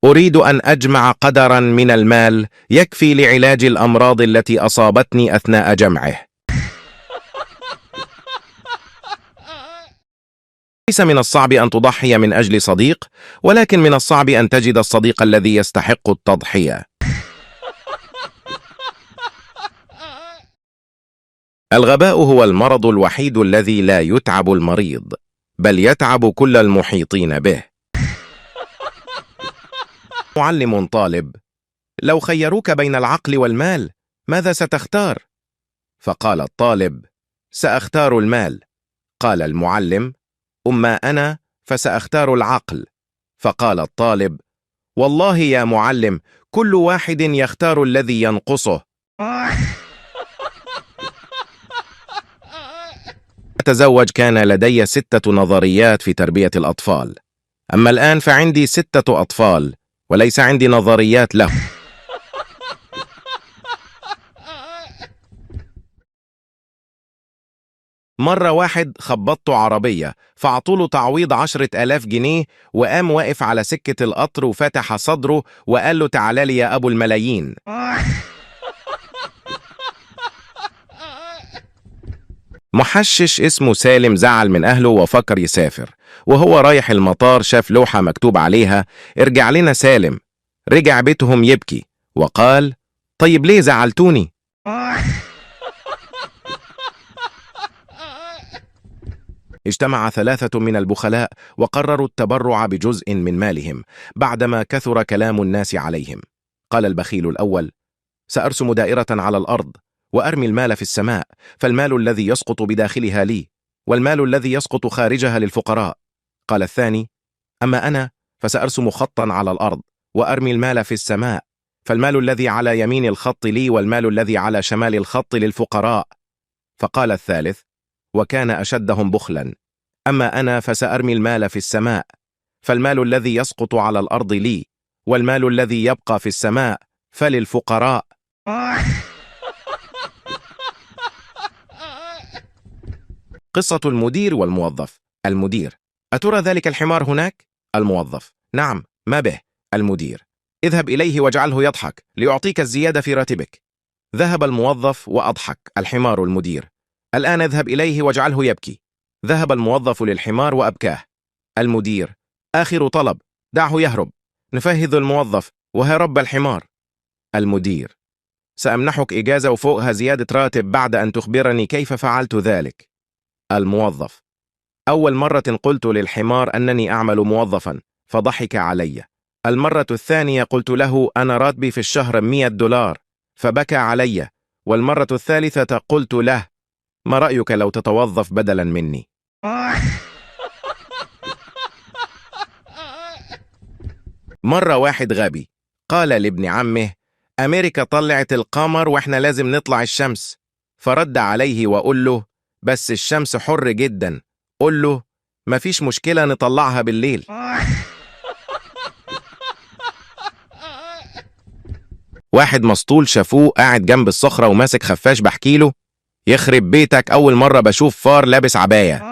أريد أن أجمع قدرا من المال يكفي لعلاج الأمراض التي أصابتني أثناء جمعه. ليس من الصعب أن تضحي من أجل صديق، ولكن من الصعب أن تجد الصديق الذي يستحق التضحية. الغباء هو المرض الوحيد الذي لا يتعب المريض، بل يتعب كل المحيطين به. معلم طالب: لو خيروك بين العقل والمال ماذا ستختار؟ فقال الطالب: سأختار المال. قال المعلم: أما أنا فسأختار العقل. فقال الطالب: والله يا معلم، كل واحد يختار الذي ينقصه. أتزوج كان لدي 6 نظريات في تربية الأطفال، أما الآن فعندي 6 أطفال وليس عندي نظريات له. مرة واحد خبطت عربية فعطوله تعويض 10,000 جنيه، وقام واقف على سكة القطر وفتح صدره وقال له: تعالى لي يا أبو الملايين. محشش اسمه سالم زعل من أهله وفكر يسافر، وهو رايح المطار شاف لوحة مكتوب عليها: ارجع لنا سالم. رجع بيتهم يبكي وقال: طيب ليه زعلتوني؟ اجتمع 3 من البخلاء وقرروا التبرع بجزء من مالهم بعدما كثر كلام الناس عليهم. قال البخيل الأول: سأرسم دائرة على الأرض وأرمي المال في السماء، فالمال الذي يسقط بداخلها لي، والمال الذي يسقط خارجها للفقراء. قال الثاني: أما أنا فسأرسم خطا على الأرض وأرمي المال في السماء، فالمال الذي على يمين الخط لي، والمال الذي على شمال الخط للفقراء. فقال الثالث وكان أشدهم بخلا: أما أنا فسأرمي المال في السماء، فالمال الذي يسقط على الأرض لي، والمال الذي يبقى في السماء فللفقراء. قصة المدير والموظف. المدير: أترى ذلك الحمار هناك؟ الموظف: نعم، ما به؟ المدير: اذهب إليه واجعله يضحك ليعطيك الزيادة في راتبك. ذهب الموظف وأضحك الحمار المدير. الآن اذهب إليه واجعله يبكي. ذهب الموظف للحمار وأبكاه. المدير: آخر طلب، دعه يهرب. نفهذ الموظف وهرب الحمار. المدير: سأمنحك إجازة وفوقها زيادة راتب بعد أن تخبرني كيف فعلت ذلك. الموظف: أول مرة قلت للحمار أنني أعمل موظفا فضحك علي. المرة الثانية قلت له أنا راتبي في الشهر $100 فبكى علي. والمرة الثالثة قلت له: ما رأيك لو تتوظف بدلا مني؟ مرة واحد غبي قال لابن عمه: أمريكا طلعت القمر وإحنا لازم نطلع الشمس. فرد عليه وقال له: بس الشمس حر جدا. قل له: مفيش مشكلة نطلعها بالليل. واحد مسطول شافوه قاعد جنب الصخرة وماسك خفاش بحكيله: يخرب بيتك، أول مرة بشوف فار لابس عباية.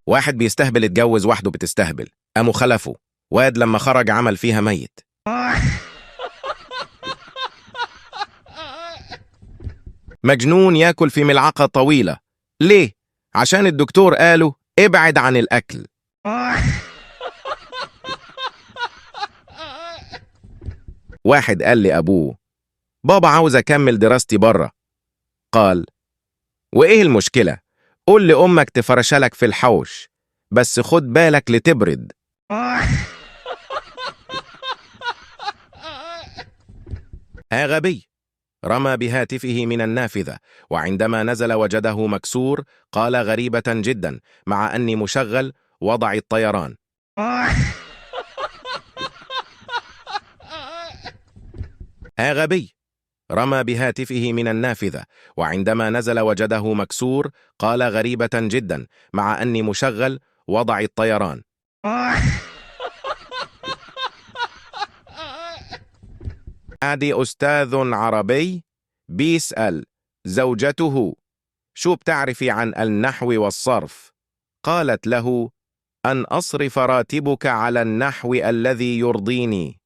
واحد بيستهبل اتجوز واحده بتستهبل، قاموا خلفه. واد لما خرج عمل فيها ميت. مجنون ياكل في ملعقة طويلة. ليه؟ عشان الدكتور قاله ابعد عن الأكل. واحد قال لأبوه: بابا عاوز أكمل دراستي بره. قال: وإيه المشكلة؟ قول لأمك تفرشلك في الحوش، بس خد بالك لتبرد. غبي رمى بهاتفه من النافذة، وعندما نزل وجده مكسور. قال غريبة جدا، مع أني مشغل وضع الطيران. غبي رمى بهاتفه من النافذة، وعندما نزل وجده مكسور. قال غريبة جدا، مع أني مشغل وضع الطيران. عادي أستاذ عربي بيسأل زوجته: شو بتعرفي عن النحو والصرف؟ قالت له: أن أصرف راتبك على النحو الذي يرضيني.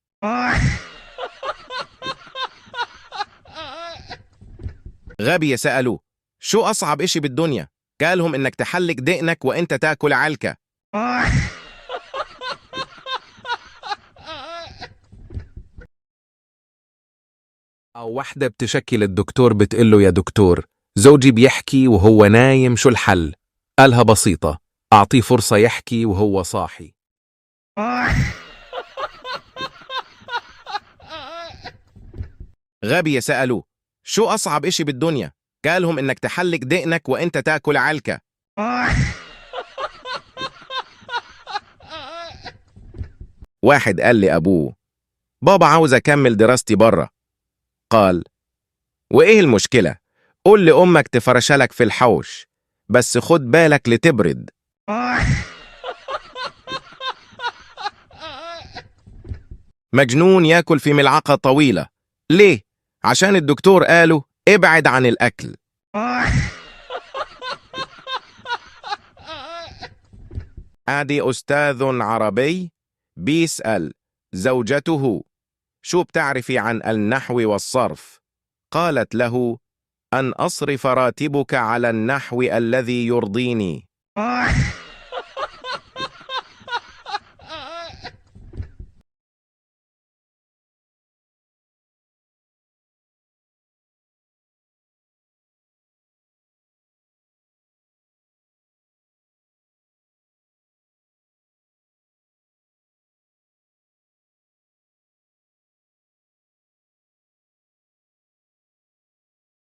غبي سألوه: شو أصعب إشي بالدنيا؟ قالهم إنك تحلق دقنك وإنت تاكل علكة. أو واحدة بتشكي للدكتور بتقله: يا دكتور، زوجي بيحكي وهو نايم، شو الحل؟ قالها: بسيطة، أعطيه فرصة يحكي وهو صاحي. غبي سألوه: شو أصعب إشي بالدنيا؟ قالهم إنك تحلق دقنك وإنت تاكل علكة. واحد قال لأبوه: بابا عاوز أكمل دراستي برا. قال: وإيه المشكلة؟ قول لأمك تفرشلك في الحوش، بس خد بالك لتبرد. مجنون ياكل في ملعقة طويلة. ليه؟ عشان الدكتور قاله ابعد عن الأكل. آدي أستاذ عربي بيسأل زوجته: شو بتعرفي عن النحو والصرف؟ قالت له: أن أصرف راتبك على النحو الذي يرضيني.